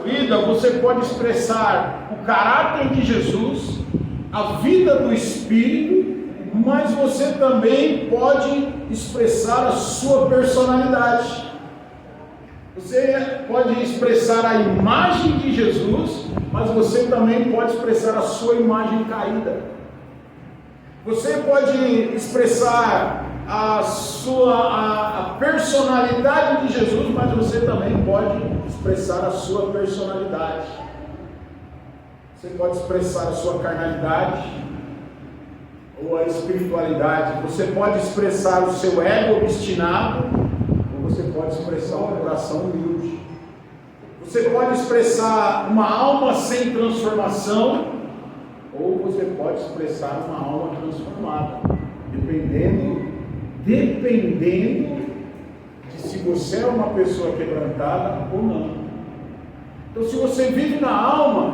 vida, você pode expressar o caráter de Jesus, a vida do Espírito, mas você também pode expressar a sua personalidade. Você pode expressar a imagem de Jesus, mas você também pode expressar a sua imagem caída. Você pode expressar a personalidade de Jesus, mas você também pode expressar a sua personalidade. Você pode expressar a sua carnalidade ou a espiritualidade. Você pode expressar o seu ego obstinado, ou você pode expressar um coração humilde. Você pode expressar uma alma sem transformação, ou você pode expressar uma alma transformada, dependendo de se você é uma pessoa quebrantada ou não. Então, se você vive na alma,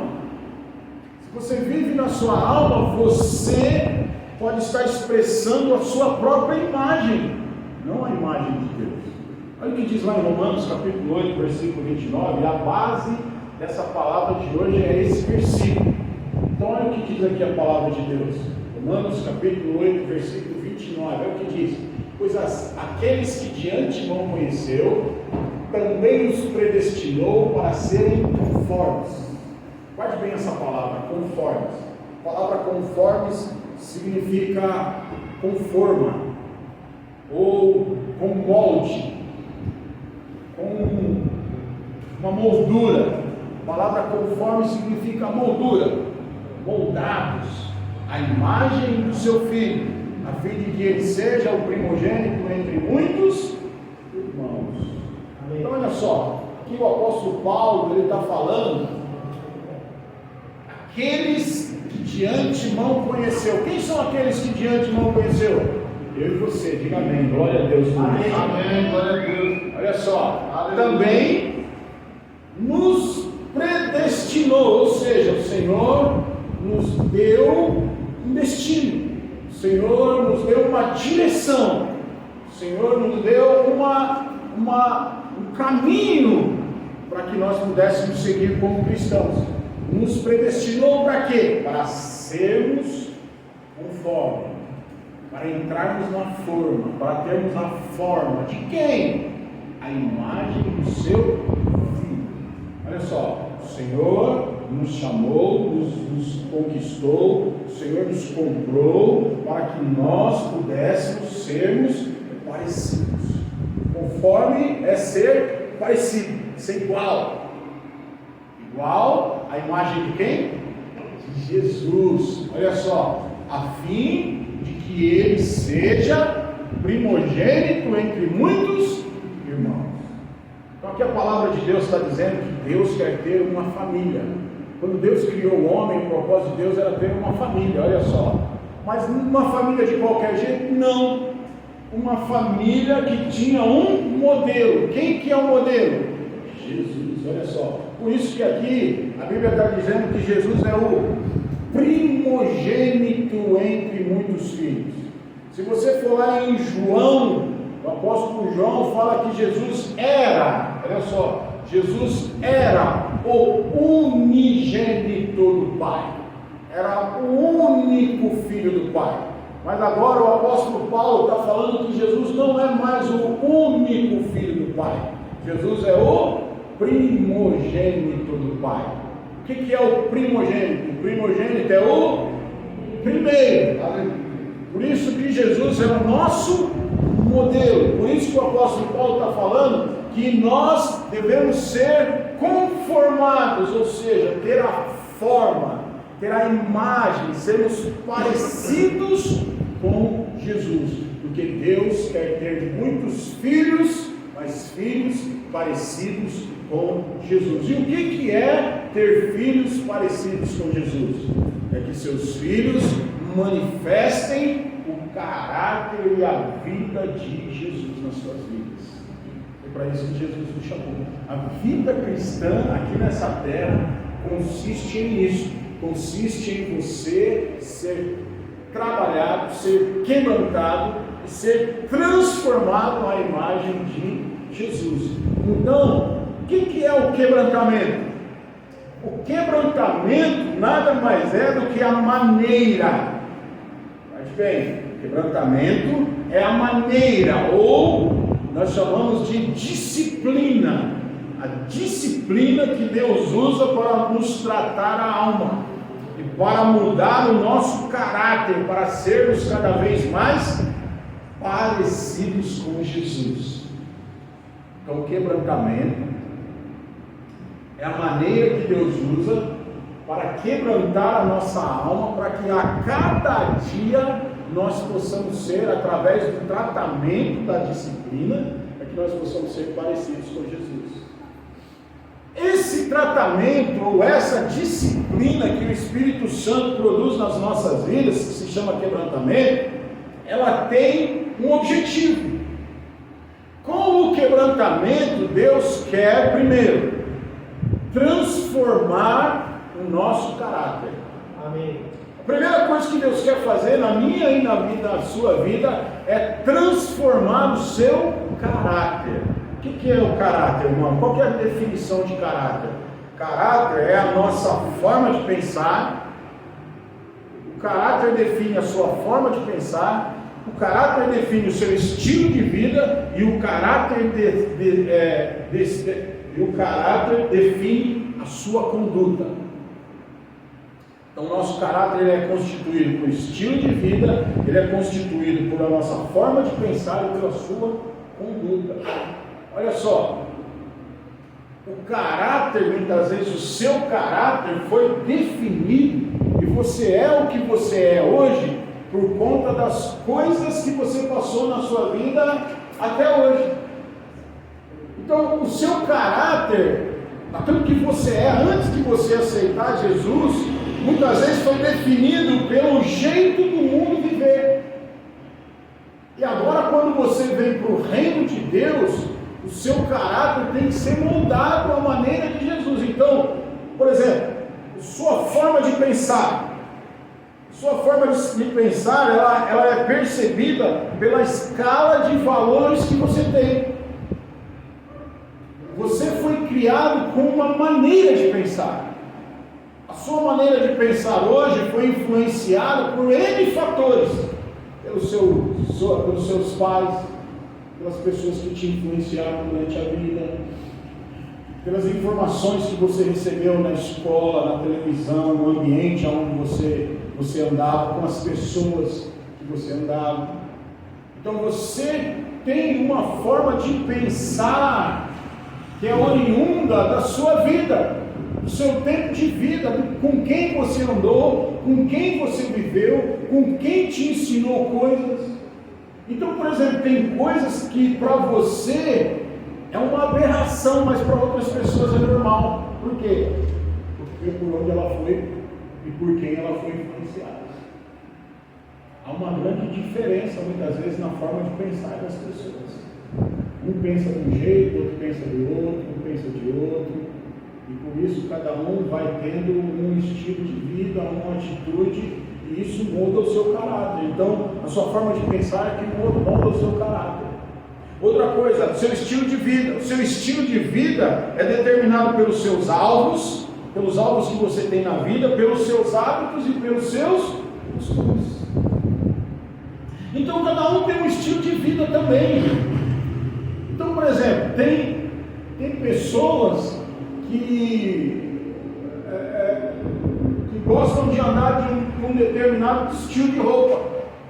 se você vive na sua alma, você pode estar expressando a sua própria imagem, não a imagem de Deus. Olha o que diz lá em Romanos capítulo 8, versículo 29, a base dessa palavra de hoje é esse versículo. Então olha o que diz aqui a palavra de Deus, Romanos capítulo 8, versículo 29, olha o que diz: pois aqueles que de antemão conheceu, também os predestinou para serem conformes. Guarde bem essa palavra, conformes. A palavra conformes significa conforma, ou com molde, com uma moldura. A palavra conforme significa moldura, moldados à imagem do seu filho, a fim de que ele seja o primogênito entre muitos irmãos. Então olha só, aqui o apóstolo Paulo ele está falando, aqueles que de antemão conheceu. Quem são aqueles que de antemão conheceu? Eu e você, diga amém, glória a Deus. Amém, amém, glória a Deus. Olha só, aleluia. Também nos predestinou, ou seja, o Senhor nos deu um destino, o Senhor nos deu uma direção, o Senhor nos deu um caminho para que nós pudéssemos seguir como cristãos. Nos predestinou para quê? Para sermos conforme, para entrarmos na forma, para termos a forma de quem? A imagem do seu Filho. Olha só, o Senhor nos chamou, nos conquistou, o Senhor nos comprou para que nós pudéssemos sermos parecidos. Conforme é ser parecido, ser igual. Igual à imagem de quem? De Jesus. Olha só, a fim de que ele seja primogênito entre muitos irmãos. Então aqui a palavra de Deus está dizendo que Deus quer ter uma família. Quando Deus criou o homem, o propósito de Deus era ter uma família, olha só. Mas uma família de qualquer jeito? Não. Uma família que tinha um modelo. Quem que é o modelo? Jesus, olha só. Por isso que aqui a Bíblia está dizendo que Jesus é o primogênito entre muitos filhos. Se você for lá em João, o apóstolo João fala que Jesus era, olha só, Jesus era o unigênito do Pai, era o único filho do Pai. Mas agora o apóstolo Paulo está falando que Jesus não é mais o único filho do Pai, Jesus é o primogênito do Pai. O que é o primogênito? O primogênito é o primeiro. Por isso que Jesus é o nosso modelo. Por isso que o apóstolo Paulo está falando que nós devemos ser conformados, ou seja, ter a forma, ter a imagem, sermos parecidos com Jesus. Porque Deus quer ter muitos filhos, mas filhos parecidos com Jesus. E o que é ter filhos parecidos com Jesus? É que seus filhos manifestem o caráter e a vida de Jesus nas suas vidas. É para isso que Jesus nos chamou. A vida cristã aqui nessa terra consiste nisso. Consiste em você ser trabalhado, ser quebrantado e ser transformado à imagem de Jesus. Então, o que é o quebrantamento? O quebrantamento nada mais é do que a maneira. Mas bem, o quebrantamento é a maneira, ou nós chamamos de disciplina. A disciplina que Deus usa para nos tratar a alma e para mudar o nosso caráter, para sermos cada vez mais parecidos com Jesus. Então, o quebrantamento é a maneira que Deus usa para quebrantar a nossa alma, para que a cada dia nós possamos ser, através do tratamento da disciplina, para que nós possamos ser parecidos com Jesus. Esse tratamento, ou essa disciplina que o Espírito Santo produz nas nossas vidas, que se chama quebrantamento, ela tem um objetivo. Com o quebrantamento, Deus quer, primeiro, transformar o nosso caráter. Amém. A primeira coisa que Deus quer fazer na minha e na sua vida é transformar o seu caráter. O que é o caráter, irmão? Qual que é a definição de caráter? Caráter é a nossa forma de pensar. O caráter define a sua forma de pensar. O caráter define o seu estilo de vida. E o caráter define a sua conduta. Então, o nosso caráter ele é constituído por estilo de vida, ele é constituído por a nossa forma de pensar e pela sua conduta. Olha só, o caráter, muitas vezes o seu caráter foi definido, e você é o que você é hoje por conta das coisas que você passou na sua vida até hoje. Então, o seu caráter, aquilo que você é antes de você aceitar Jesus, muitas vezes foi definido pelo jeito do mundo viver. E agora, quando você vem para o reino de Deus, o seu caráter tem que ser moldado à maneira de Jesus. Então, por exemplo, sua forma de pensar, ela é percebida pela escala de valores que você tem. Você foi criado com uma maneira de pensar. A sua maneira de pensar hoje foi influenciada por N fatores, pelos seus pais, pelas pessoas que te influenciaram durante a vida, pelas informações que você recebeu na escola, na televisão, no ambiente onde você andava, com as pessoas que você andava. Então você tem uma forma de pensar que é oriunda da sua vida, do seu tempo de vida, com quem você andou, com quem você viveu, com quem te ensinou coisas. Então, por exemplo, tem coisas que para você é uma aberração, mas para outras pessoas é normal. Por quê? Porque por onde ela foi e por quem ela foi influenciada. Há uma grande diferença, muitas vezes, na forma de pensar das pessoas. Um pensa de um jeito, outro pensa de outro, um pensa de outro. E por isso cada um vai tendo um estilo de vida, uma atitude, e isso muda o seu caráter. Então, a sua forma de pensar é que molda o seu caráter. Outra coisa, seu estilo de vida. O seu estilo de vida é determinado pelos seus alvos que você tem na vida, pelos seus hábitos e pelos seus costumes. Então, cada um tem um estilo de vida também. Então, por exemplo, tem pessoas que gostam de andar de um determinado estilo de roupa.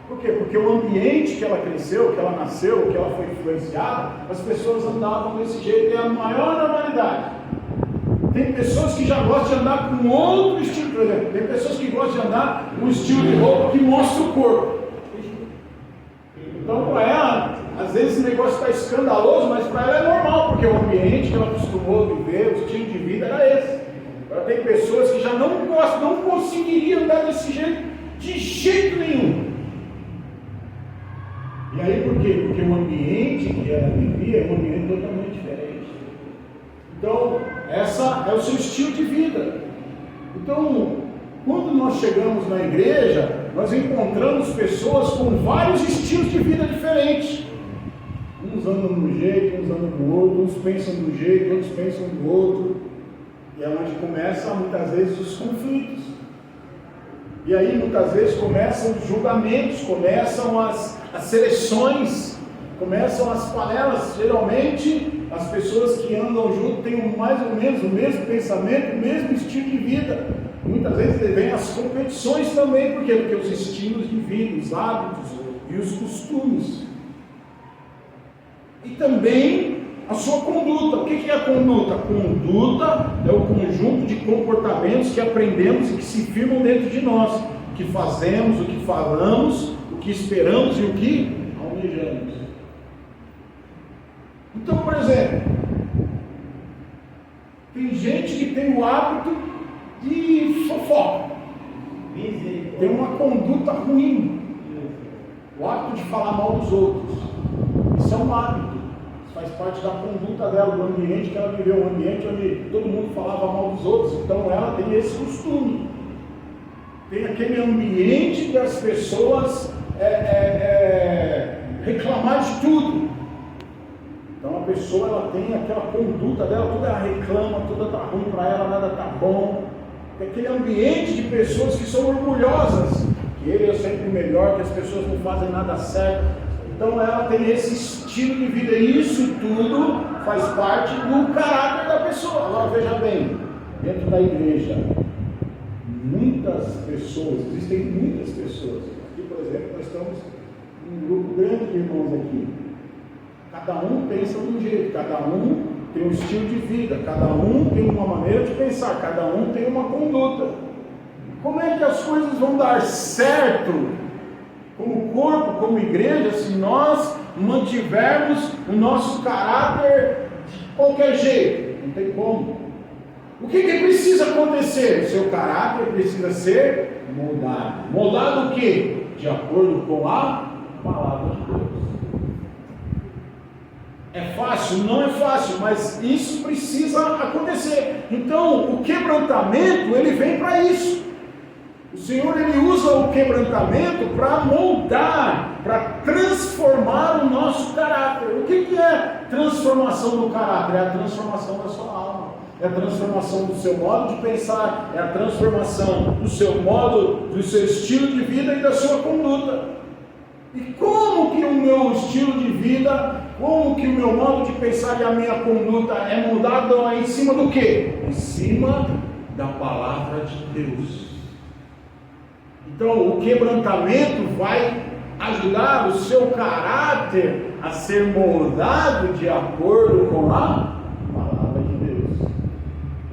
Por quê? Porque o ambiente que ela cresceu, que ela nasceu, que ela foi influenciada, as pessoas andavam desse jeito, é a maior normalidade. Tem pessoas que já gostam de andar com outro estilo, por exemplo, tem pessoas que gostam de andar com um estilo de roupa que mostra o corpo. Então, para ela, às vezes esse negócio está escandaloso, mas para ela é normal, porque o ambiente que ela acostumou viver, o estilo de vida era esse. Agora tem pessoas que já não gostam, não conseguiriam andar desse jeito, de jeito nenhum. E aí por quê? Porque o ambiente que ela vivia é um ambiente totalmente diferente. Então, essa é o seu estilo de vida. Então, quando nós chegamos na igreja, nós encontramos pessoas com vários estilos de vida diferentes. Uns andam de um jeito, uns andam do outro, uns pensam de um jeito, outros pensam do outro. E é onde começam muitas vezes os conflitos. E aí muitas vezes começam os julgamentos, começam as seleções, começam as panelas. Geralmente as pessoas que andam junto têm mais ou menos o mesmo pensamento, o mesmo estilo de vida. Muitas vezes vem as competições também, porque os estilos de vida, os hábitos e os costumes. E também a sua conduta. O que é a conduta? A conduta é o conjunto de comportamentos que aprendemos e que se firmam dentro de nós. O que fazemos, o que falamos, o que esperamos e o que almejamos. Então, por exemplo, tem gente que tem o hábito de fofoca, tem uma conduta ruim, o hábito de falar mal dos outros. Isso é um hábito, isso faz parte da conduta dela, do ambiente que ela viveu, um ambiente onde todo mundo falava mal dos outros. Então ela tem esse costume, tem aquele ambiente das pessoas reclamar de tudo. Então a pessoa ela tem aquela conduta dela, tudo ela reclama, tudo está ruim para ela, nada está bom. Tem aquele ambiente de pessoas que são orgulhosas, que ele é sempre o melhor, que as pessoas não fazem nada certo. Então ela tem esse estilo de vida, e isso tudo faz parte do caráter da pessoa. Agora veja bem, dentro da igreja, existem muitas pessoas. Aqui, por exemplo, nós estamos um grupo grande de irmãos aqui. Cada um pensa de um jeito, cada um tem um estilo de vida, cada um tem uma maneira de pensar, cada um tem uma conduta. Como é que as coisas vão dar certo como corpo, como igreja, se nós mantivermos o nosso caráter de qualquer jeito? Não tem como. O que precisa acontecer? O seu caráter precisa ser moldado. Moldado o quê? De acordo com a palavra de Deus. É fácil? Não é fácil, mas isso precisa acontecer. Então, o quebrantamento, ele vem para isso. O Senhor, ele usa o quebrantamento para moldar, para transformar o nosso caráter. O que é transformação do caráter? É a transformação da sua alma, é a transformação do seu modo de pensar, é a transformação do seu modo, do seu estilo de vida e da sua conduta. E como que o meu estilo de vida, como que o meu modo de pensar e a minha conduta é mudado em cima do quê? Em cima da palavra de Deus. Então o quebrantamento vai ajudar o seu caráter a ser moldado de acordo com a palavra de Deus.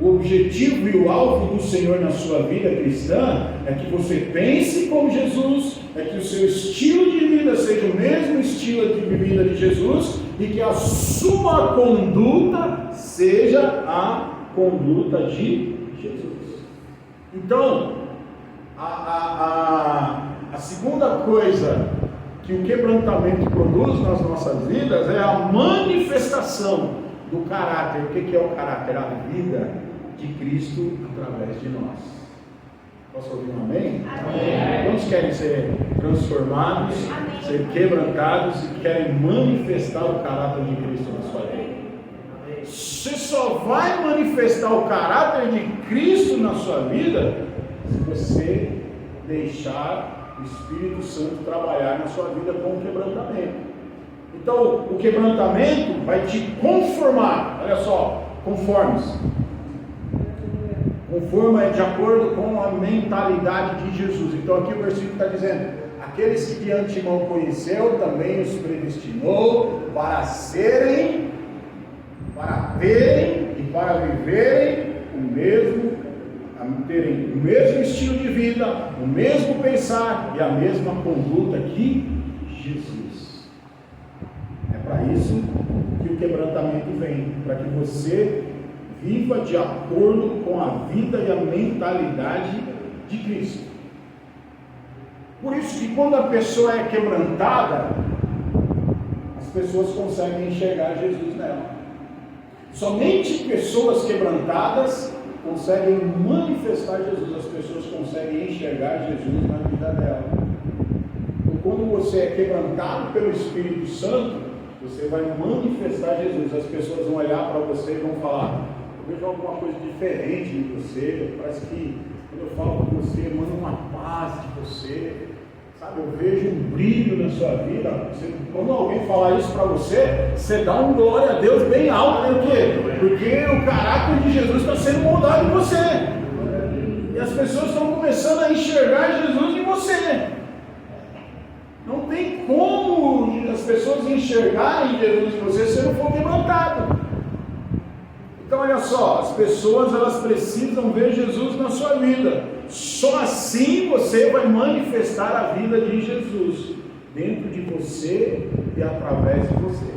O objetivo e o alvo do Senhor na sua vida cristã é que você pense como Jesus, é que o seu estilo de vida seja o mesmo estilo de vida de Jesus e que a sua conduta seja a conduta de Jesus. Então, a segunda coisa que o quebrantamento produz nas nossas vidas é a manifestação do caráter. O que é o caráter? A vida de Cristo através de nós. Posso ouvir um amém? Amém. Quantos querem ser transformados, amém, ser quebrantados e querem manifestar o caráter de Cristo na sua vida? Amém. Você só vai manifestar o caráter de Cristo na sua vida se você deixar o Espírito Santo trabalhar na sua vida com o quebrantamento. Então, o quebrantamento vai te conformar. Olha só, conforme-se. Conforma é de acordo com a mentalidade de Jesus. Então aqui o versículo está dizendo: aqueles que de antemão conheceu, também os predestinou para serem, para terem e para viverem terem o mesmo estilo de vida, o mesmo pensar e a mesma conduta que Jesus. É para isso que o quebrantamento vem, para que você viva de acordo com a vida e a mentalidade de Cristo. Por isso que quando a pessoa é quebrantada, as pessoas conseguem enxergar Jesus nela. Somente pessoas quebrantadas conseguem manifestar Jesus, as pessoas conseguem enxergar Jesus na vida dela. Então, quando você é quebrantado pelo Espírito Santo, você vai manifestar Jesus. As pessoas vão olhar para você e vão falar: vejo alguma coisa diferente em você, parece que quando eu falo com você, emana uma paz de você, sabe, eu vejo um brilho na sua vida. Quando alguém falar isso para você, você dá um glória a Deus bem alto, né? Por quê? Porque o caráter de Jesus está sendo moldado em você, e as pessoas estão começando a enxergar Jesus em você. Não tem como as pessoas enxergarem Jesus em você se não for quebrantado. Então olha só, as pessoas elas precisam ver Jesus na sua vida. Só assim você vai manifestar a vida de Jesus dentro de você e através de você.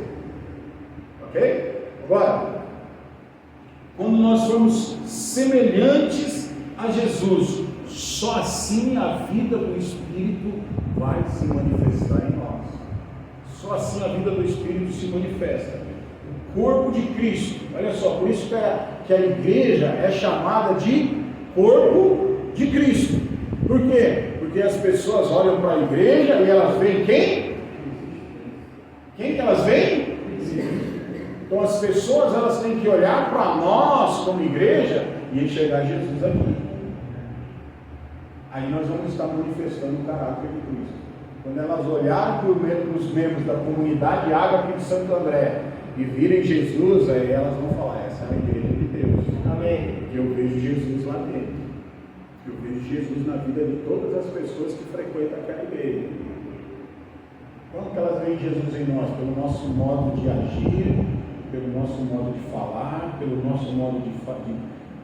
Ok? Agora, quando nós somos semelhantes a Jesus, só assim a vida do Espírito vai se manifestar em nós. Só assim a vida do Espírito se manifesta. O corpo de Cristo, olha só, por isso que a igreja é chamada de corpo de Cristo. Por quê? Porque as pessoas olham para a igreja e elas veem quem? Quem que elas veem? Então as pessoas elas têm que olhar para nós como igreja e enxergar Jesus aqui. Aí nós vamos estar manifestando o caráter de Cristo. Quando elas olharem para os membros da comunidade Ágape de Santo André e virem Jesus, aí elas vão falar, essa é a igreja de Deus. Amém. Porque eu vejo Jesus lá dentro. Eu vejo Jesus na vida de todas as pessoas que frequentam aquela igreja. Como que elas veem Jesus em nós? Pelo nosso modo de agir, pelo nosso modo de falar, pelo nosso modo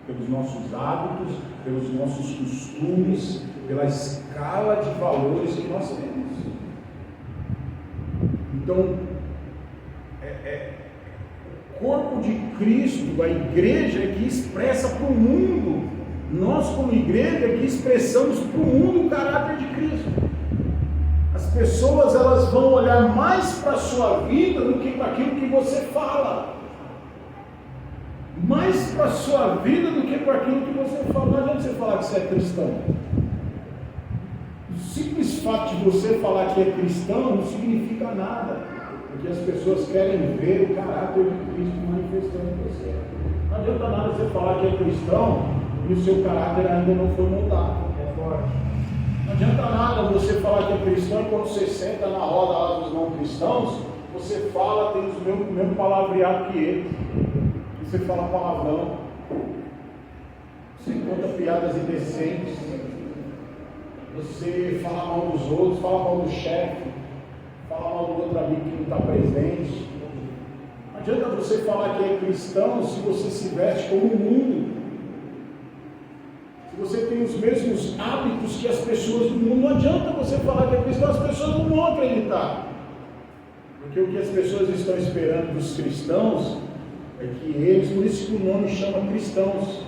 pelos nossos hábitos, pelos nossos costumes, pela escala de valores que nós temos. Então, o corpo de Cristo, a igreja é que expressa para o mundo, nós como igreja é que expressamos para o mundo o caráter de Cristo. As pessoas elas vão olhar mais para a sua vida do que para aquilo que você fala. Mais para a sua vida do que para aquilo que você fala. Não adianta você falar que você é cristão. O simples fato de você falar que é cristão não significa nada, porque as pessoas querem ver o caráter de Cristo manifestando em você. Não adianta nada você falar que é cristão e o seu caráter ainda não foi moldado. É forte. Não adianta nada você falar que é cristão e quando você senta na roda lá dos não cristãos, você fala, tem o mesmo palavreado que eles. Você fala palavrão, você conta piadas indecentes, você fala mal dos outros, fala mal do chefe, fala mal do outro amigo que não está presente. Não adianta você falar que é cristão se você se veste como o mundo, se você tem os mesmos hábitos que as pessoas do mundo. Não adianta você falar que é cristão, as pessoas não vão acreditar, porque o que as pessoas estão esperando dos cristãos é que eles, por isso que o nome chama cristãos.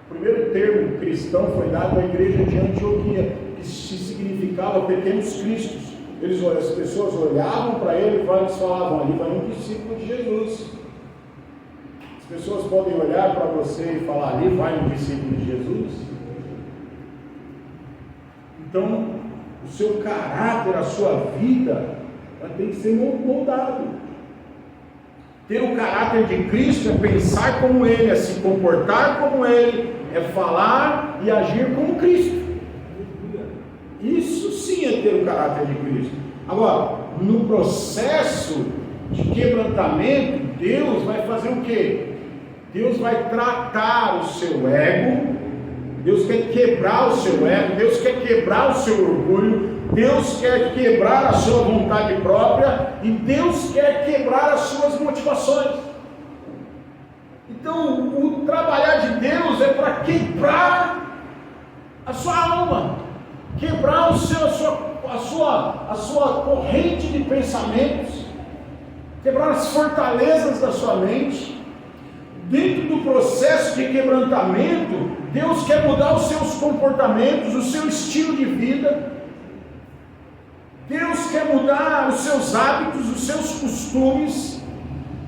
O primeiro termo cristão foi dado à igreja de Antioquia, que significava pequenos cristos. As pessoas olhavam para ele e eles falavam, ali vai um discípulo de Jesus. As pessoas podem olhar para você e falar, ali vai um discípulo de Jesus. Então, o seu caráter, a sua vida, tem que ser moldado. Ter o caráter de Cristo é pensar como Ele, é se comportar como Ele, é falar e agir como Cristo. Isso sim é ter o caráter de Cristo. Agora, no processo de quebrantamento, Deus vai fazer o quê? Deus vai tratar o seu ego, Deus quer quebrar o seu ego, Deus quer quebrar o seu orgulho, Deus quer quebrar a sua vontade própria e Deus quer quebrar as suas motivações. Então, o trabalhar de Deus é para quebrar a sua alma, quebrar a sua corrente de pensamentos, quebrar as fortalezas da sua mente. Dentro do processo de quebrantamento, Deus quer mudar os seus comportamentos, o seu estilo de vida. Deus quer mudar os seus hábitos, os seus costumes.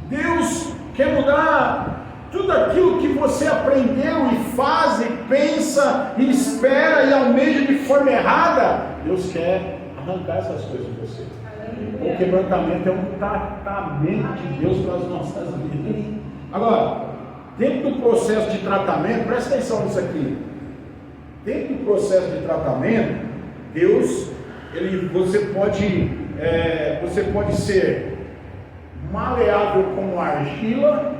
Deus quer mudar tudo aquilo que você aprendeu e faz e pensa e espera e almeja de forma errada. Deus quer arrancar essas coisas de você. O quebrantamento é um tratamento de Deus para as nossas vidas. Agora, dentro do processo de tratamento, presta atenção nisso aqui. Dentro do processo de tratamento, Deus, você pode ser maleável como argila,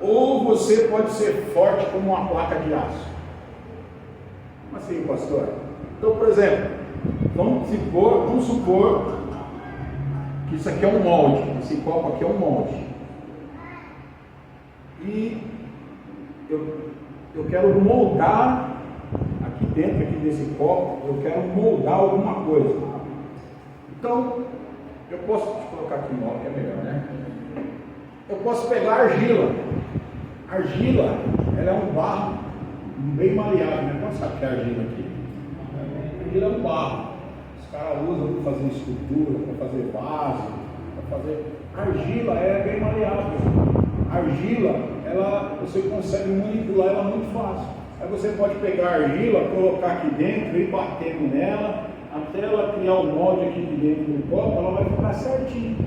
ou você pode ser forte como uma placa de aço. Como assim, pastor? Então, por exemplo, vamos supor que isso aqui é um molde, esse copo aqui é um molde, e eu quero moldar aqui dentro desse copo, eu quero moldar alguma coisa. Então, eu posso, deixa eu colocar aqui no molde, que é melhor, né? Eu posso pegar argila. Argila, ela é um barro bem maleável, né? Quanto sabe que é argila aqui? Argila é um barro. Os caras usam para fazer escultura, para fazer vaso, para fazer. Argila é bem maleável. Argila, você consegue manipular ela muito fácil. Aí você pode pegar a argila, colocar aqui dentro e ir batendo nela, até ela criar o molde aqui de dentro do copo, ela vai ficar certinho.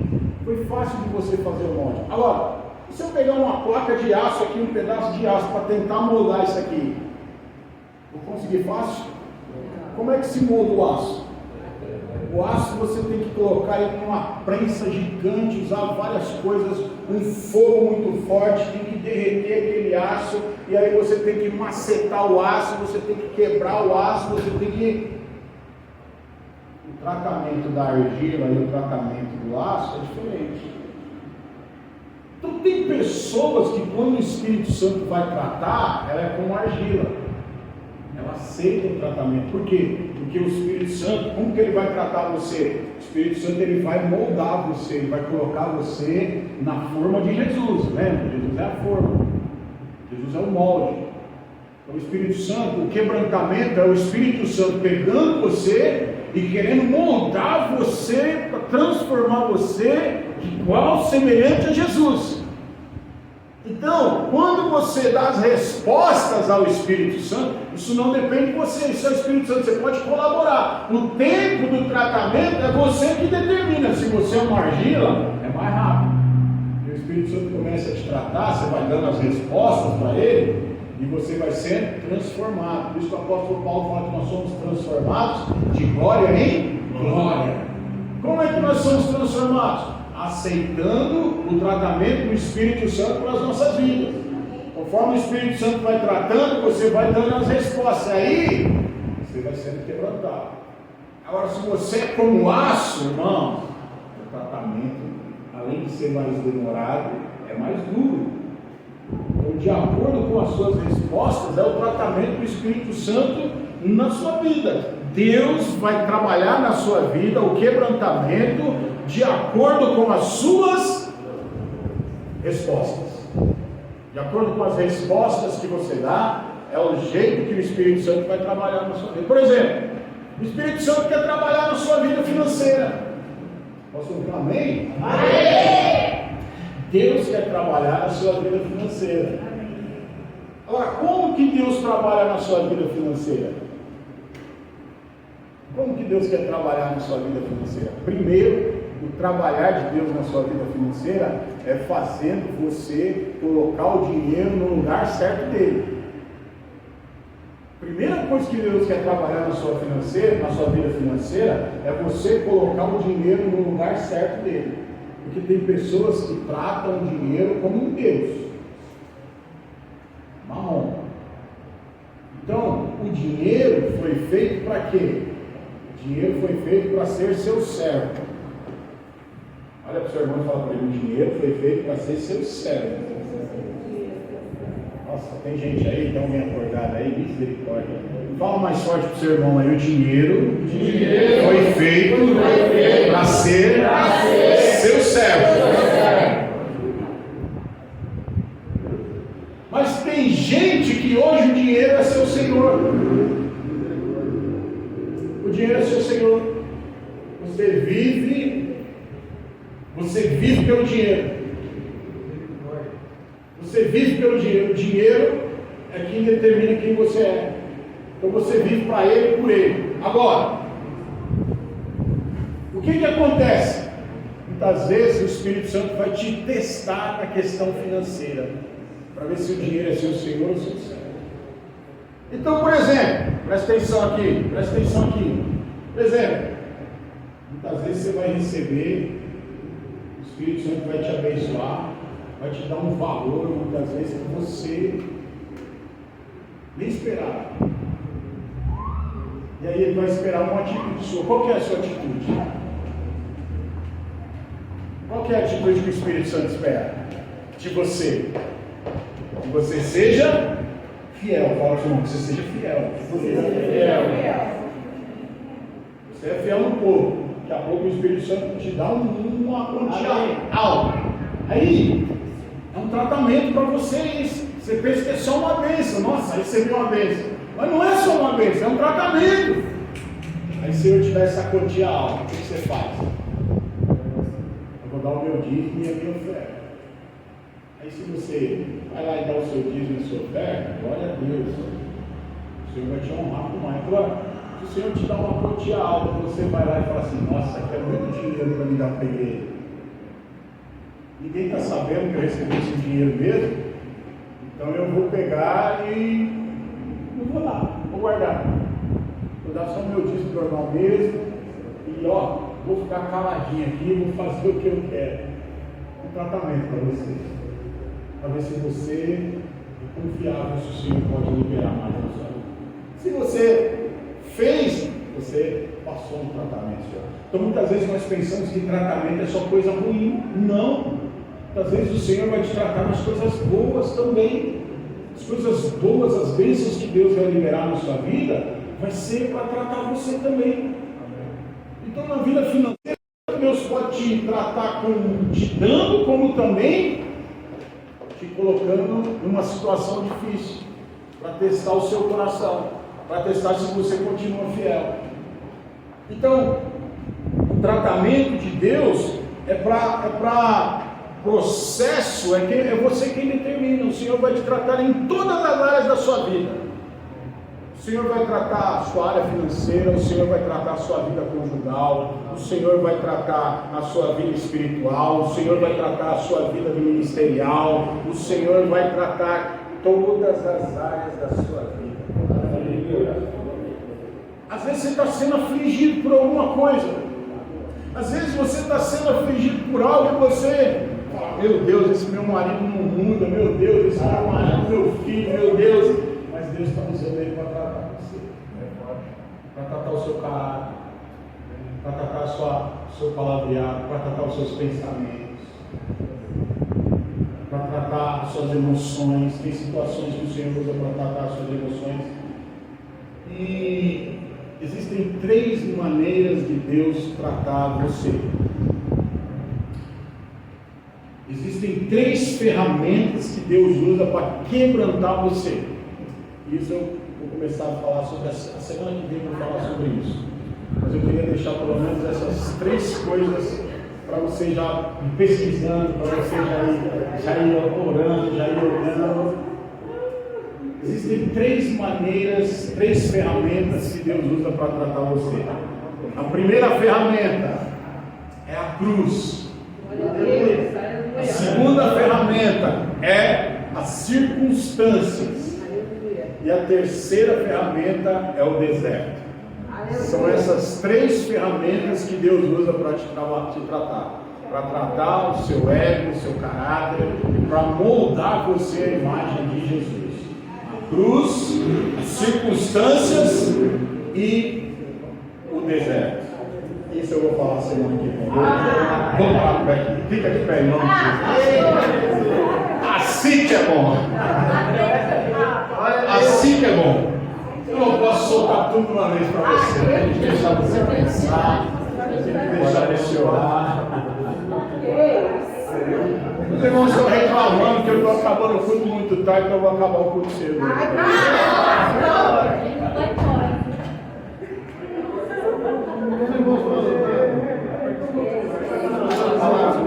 Foi fácil de você fazer o molde. Agora, se eu pegar uma placa de aço aqui, um pedaço de aço, para tentar moldar isso aqui, vou conseguir fácil? Como é que se molda o aço? O aço você tem que colocar ele numa prensa gigante, usar várias coisas, um fogo muito forte, tem que derreter aquele aço, e aí você tem que macetar o aço, você tem que quebrar o aço, você tem que... O tratamento da argila e o tratamento do aço é diferente. Então tem pessoas que quando o Espírito Santo vai tratar, ela é como argila. Ela aceita o tratamento. Por quê? Porque o Espírito Santo, como que ele vai tratar você? O Espírito Santo ele vai moldar você, ele vai colocar você na forma de Jesus. Lembra? Jesus é a forma. Jesus é o molde. Então o Espírito Santo, o quebrantamento é o Espírito Santo pegando você e querendo moldar você para transformar você igual, semelhante a Jesus. Então, quando você dá as respostas ao Espírito Santo, isso não depende de você, isso é o Espírito Santo, você pode colaborar. O tempo do tratamento é você que determina. Se você é uma argila, é mais rápido. E o Espírito Santo começa a te tratar, você vai dando as respostas para ele, e você vai sendo transformado. Por isso que o apóstolo Paulo fala que nós somos transformados de glória em glória. Como é que nós somos transformados? Aceitando o tratamento do Espírito Santo para as nossas vidas. Conforme o Espírito Santo vai tratando, você vai dando as respostas. Aí você vai sendo quebrantado. Agora, se você é como aço, irmão, o tratamento, além de ser mais demorado, é mais duro. Então, de acordo com as suas respostas, é o tratamento do Espírito Santo na sua vida. Deus vai trabalhar na sua vida o quebrantamento de acordo com as suas respostas. De acordo com as respostas que você dá, é o jeito que o Espírito Santo vai trabalhar na sua vida. Por exemplo, o Espírito Santo quer trabalhar na sua vida financeira. Posso ouvir um amém? Amém! Deus quer trabalhar na sua vida financeira. Agora, como que Deus trabalha na sua vida financeira? Como que Deus quer trabalhar na sua vida financeira? Primeiro, o trabalhar de Deus na sua vida financeira é fazendo você colocar o dinheiro no lugar certo dele. Primeira coisa que Deus quer trabalhar na sua vida financeira, é você colocar o dinheiro no lugar certo dele. Porque tem pessoas que tratam o dinheiro como um Deus. Mamon. Então, o dinheiro foi feito para quê? O dinheiro foi feito para ser seu servo. Olha para o seu irmão e fala para ele: o dinheiro foi feito para ser seu servo. Nossa, tem gente aí, então bem acordada aí, misericórdia. Fala mais forte para o seu irmão aí: o dinheiro foi feito para ser seu servo. Mas tem gente que hoje o dinheiro é seu senhor. O dinheiro é seu senhor. Você vive pelo dinheiro. Você vive pelo dinheiro. O dinheiro é quem determina quem você é. Então você vive para ele e por ele. Agora, o que acontece? Muitas vezes o Espírito Santo vai te testar na questão financeira, para para ver se o dinheiro é seu Senhor ou seu servo. Então, por exemplo, presta atenção aqui. Por exemplo, muitas vezes você vai receber, o Espírito Santo vai te abençoar, vai te dar um valor, muitas vezes, que você nem esperava. E aí ele vai esperar uma atitude sua. Qual que é a sua atitude? Qual que é a atitude que o Espírito Santo espera de você? Que você seja fiel. Fala para o irmão, que você seja fiel. Você é fiel no pouco. Daqui a pouco o Espírito Santo te dá uma quantia alta. Aí, é um tratamento para vocês. Você pensa que é só uma bênção. Nossa, recebi uma bênção. Mas não é só uma bênção, é um tratamento. Aí se eu te der essa quantia alta, o que você faz? Eu vou dar o meu dízimo e a minha oferta. Aí se você vai lá e dá o seu dízimo e a sua oferta, glória a Deus, o Senhor vai te honrar com mais. Agora, se o Senhor te dá uma quantia alta, você vai lá e fala assim, nossa, aqui é muito dinheiro para me dar para a igreja. Ninguém está sabendo que eu recebi esse dinheiro mesmo, então eu vou pegar e não vou dar, vou guardar. Vou dar só o meu disco normal mesmo. E vou ficar caladinho aqui, vou fazer o que eu quero. Um tratamento para vocês. Para ver se você é confiável, se o Senhor pode liberar mais na sua vida. Se você fez, você passou um tratamento, Senhor. Então muitas vezes nós pensamos que tratamento é só coisa ruim. Não. Muitas vezes o Senhor vai te tratar nas coisas boas também. As coisas boas, as bênçãos que Deus vai liberar na sua vida, vai ser para tratar você também. Então na vida financeira, Deus pode te tratar te dando, como também te colocando numa situação difícil, para testar o seu coração, para testar se você continua fiel. Então, o tratamento de Deus é para processo, é você quem determina. O Senhor vai te tratar em todas as áreas da sua vida. O Senhor vai tratar a sua área financeira, o Senhor vai tratar a sua vida conjugal, o Senhor vai tratar a sua vida espiritual, o Senhor vai tratar a sua vida ministerial, o Senhor vai tratar todas as áreas da sua vida. Às vezes você está sendo afligido por alguma coisa. Às vezes você está sendo afligido por algo e você fala, meu Deus, esse meu marido não muda, meu Deus, esse meu marido, meu filho, meu Deus. Mas Deus está usando ele para tratar você, para tratar o seu caráter, para tratar o seu palavreado, para tratar os seus pensamentos, para tratar as suas emoções. Tem situações que o Senhor usa para tratar as suas emoções. E existem 3 maneiras de Deus tratar você. Existem 3 ferramentas que Deus usa para quebrantar você. Isso eu vou começar a falar sobre a semana que vem, eu vou falar sobre isso. Mas eu queria deixar pelo menos essas 3 coisas para você já ir pesquisando, para você já ir orando, já ir olhando. Existem 3 maneiras, 3 ferramentas que Deus usa para tratar você. A primeira ferramenta é a cruz. A segunda ferramenta é as circunstâncias. E a terceira ferramenta é o deserto. São essas 3 ferramentas que Deus usa para te tratar. Para tratar o seu ego, o seu caráter, para moldar você à imagem de Jesus. Cruz, as circunstâncias e o deserto. Isso eu vou falar semana que vem. Vamos lá, fica de pé em nome de Jesus. Assim que é bom. Assim que é bom. Eu não posso soltar tudo uma vez para você. A gente deixar você pensar, a gente deixar você orar. Os irmãos estão reclamando que eu estou acabando o culto muito tarde, então eu vou acabar o culto cedo.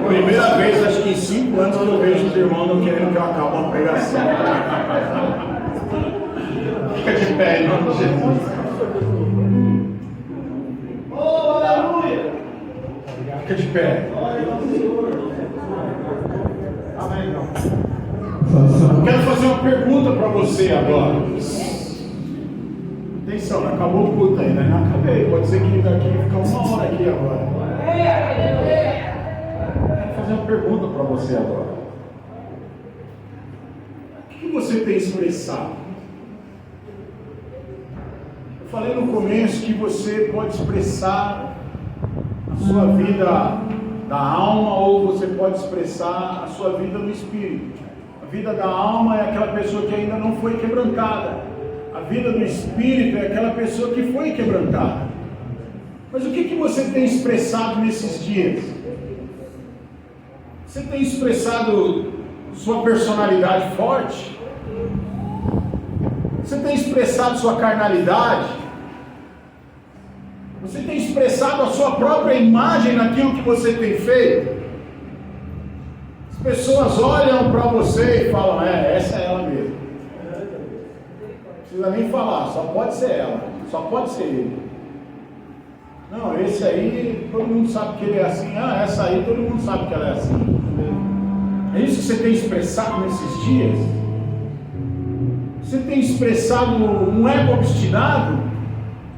Primeira vez, acho que em 5 anos, que eu vejo os irmãos não querendo que eu acabe uma pregação. Fica de pé, em nome de Jesus. Oh, aleluia! Fica de pé. Amém, irmão. Quero fazer uma pergunta para você agora. Atenção, não acabou o culto ainda, não acabei. Pode ser que daqui fica 1 hora aqui agora. Quero fazer uma pergunta para você agora. O que você tem expressado? Eu falei no começo que você pode expressar a sua vida da alma ou você pode expressar a sua vida do espírito. A vida da alma é aquela pessoa que ainda não foi quebrantada. A vida do espírito é aquela pessoa que foi quebrantada. Mas o que você tem expressado nesses dias? Você tem expressado sua personalidade forte? Você tem expressado sua carnalidade? Você tem expressado a sua própria imagem naquilo que você tem feito? As pessoas olham para você e falam, essa é ela mesmo. Não precisa nem falar, só pode ser ela, só pode ser ele. Não, esse aí, todo mundo sabe que ele é assim. Essa aí, todo mundo sabe que ela é assim. É isso que você tem expressado nesses dias? Você tem expressado um ego obstinado?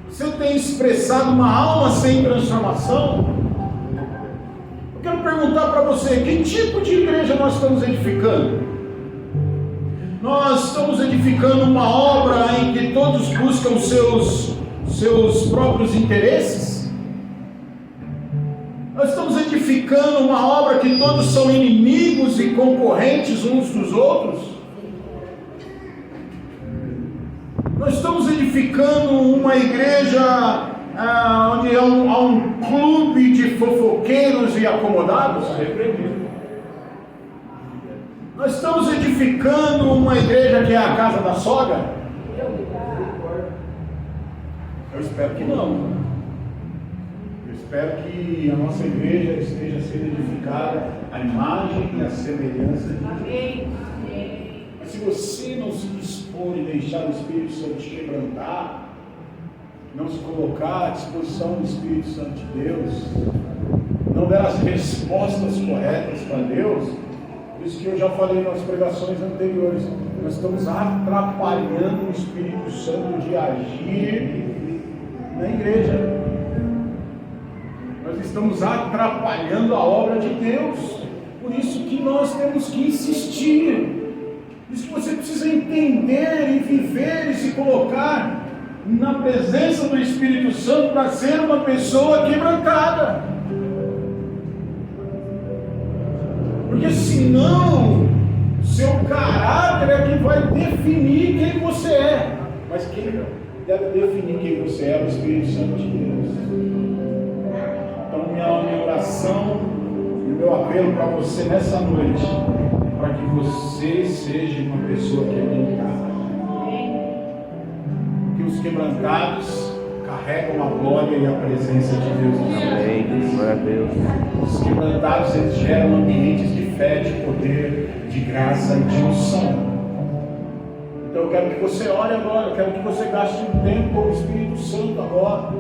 Você tem expressado uma alma sem transformação? Eu quero perguntar para você, que tipo de igreja nós estamos edificando? Nós estamos edificando uma obra em que todos buscam seus próprios interesses? Nós estamos edificando uma obra que todos são inimigos e concorrentes uns dos outros? Nós estamos edificando uma igreja onde há um clube de fofoqueiros e acomodados? Nós estamos edificando uma igreja que é a casa da sogra? Eu espero que não. Eu espero que a nossa igreja esteja sendo edificada à imagem e à semelhança de Deus. Mas se você não se dispor e deixar o Espírito Santo te quebrantar, não se colocar à disposição do Espírito Santo de Deus, não der as respostas corretas para Deus, por isso que eu já falei nas pregações anteriores, nós estamos atrapalhando o Espírito Santo de agir na igreja. Nós estamos atrapalhando a obra de Deus. Por isso que nós temos que insistir. Por isso que você precisa entender e viver e se colocar na presença do Espírito Santo para ser uma pessoa quebrantada. Porque senão, seu caráter é que vai definir quem você é. Mas quem deve definir quem você é o Espírito Santo de Deus. Então minha oração e meu apelo para você nessa noite, para que você seja uma pessoa quebrantada. Porque os quebrantados carregam a glória e a presença de Deus. Amém. Glória a Deus. Os quebrantados, eles geram ambientes de fé, de poder, de graça e de unção. Então eu quero que você ore agora, eu quero que você gaste um tempo com o Espírito Santo agora.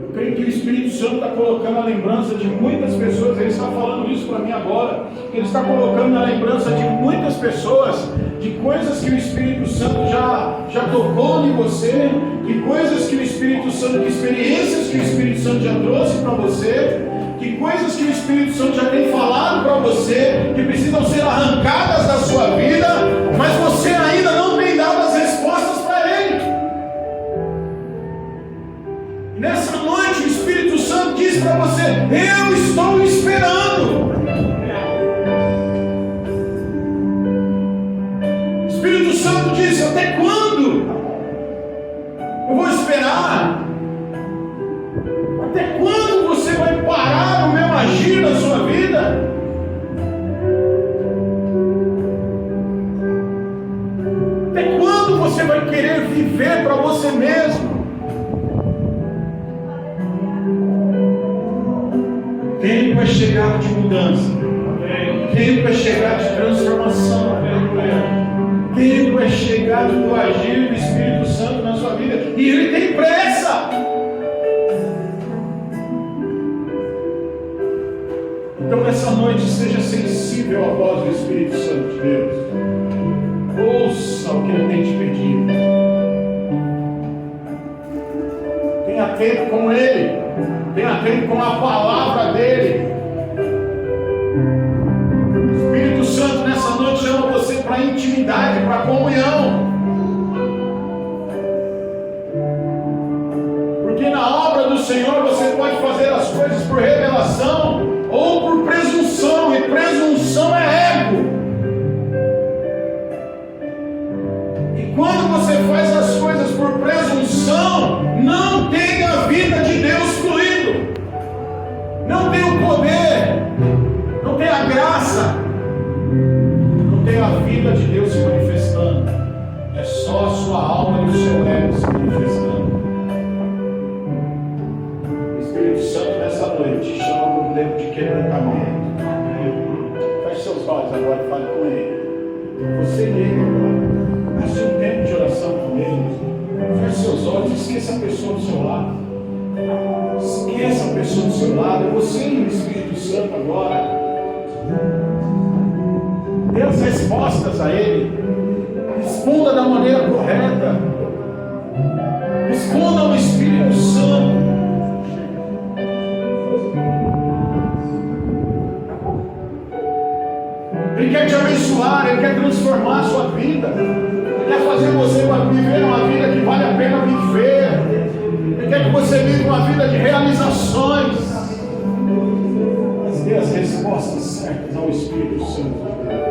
Eu creio que o Espírito Santo está colocando a lembrança de muitas pessoas, ele está falando isso para mim agora, que ele está colocando na lembrança de muitas pessoas, de coisas que o Espírito Santo já tocou em você, de coisas que o Espírito Santo, de experiências que o Espírito Santo já trouxe para você, que coisas que o Espírito Santo já tem falado para você, que precisam ser arrancadas da sua vida, mas você ainda não tem dado as respostas para Ele. E nessa noite o Espírito Santo diz para você: eu estou esperando. O Espírito Santo diz: até quando eu vou esperar? Até quando você vai parar o meu agir na sua vida? Até quando você vai querer viver para você mesmo? O tempo é chegar de mudança. O tempo é chegar de transformação. O tempo é chegar do agir do Espírito Santo na sua vida. E Ele tem pressa. Então nessa noite seja sensível sensível à voz do Espírito Santo de Deus. Ouça o que Ele tem te pedido. Tenha tempo com Ele. Tenha tempo com a palavra dEle. O Espírito Santo nessa noite chama você para intimidade, para comunhão. Porque na obra do Senhor você pode fazer as coisas por revelação ou por presunção, e presunção é ego. E quando você faz as coisas por presunção, não tem a vida de Deus fluindo, não tem o poder, não tem a graça, não tem a vida de Deus se manifestando. É só a sua alma e o seu ego se manifestando. O Espírito Santo nessa noite te chama para um tempo de quebrantamento. Feche seus olhos agora e fale com Ele. Você e Ele agora. Passe um tempo de oração com Ele. Feche seus olhos, esqueça a pessoa do seu lado. Esqueça a pessoa do seu lado. É você e o Espírito Santo agora. Dê as respostas a Ele. Responda da maneira correta. Responda ao Espírito Santo. Ele quer te abençoar, Ele quer transformar a sua vida. Ele quer fazer você viver uma vida que vale a pena viver. Ele quer que você viva uma vida de realizações. Mas dê as respostas certas ao Espírito Santo.